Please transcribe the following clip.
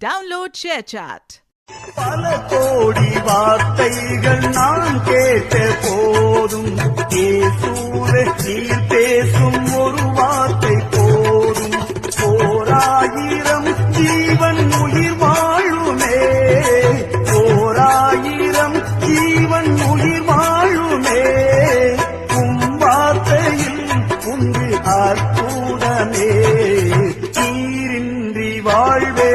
Download ShareChat. பல கோடி வார்த்தைகள் நான் கேட்ட போதும் இயேசுவே நீர் பேசும் ஒரு வார்த்தை போதும். ஓராயிரம் ஜீவன் உயிர் வாழுமே, ஓராயிரம் ஜீவன் உயிர் வாழுமே. வார்த்தையில் உண்டு அற்புதமே, நீரின்றி வாழ்வே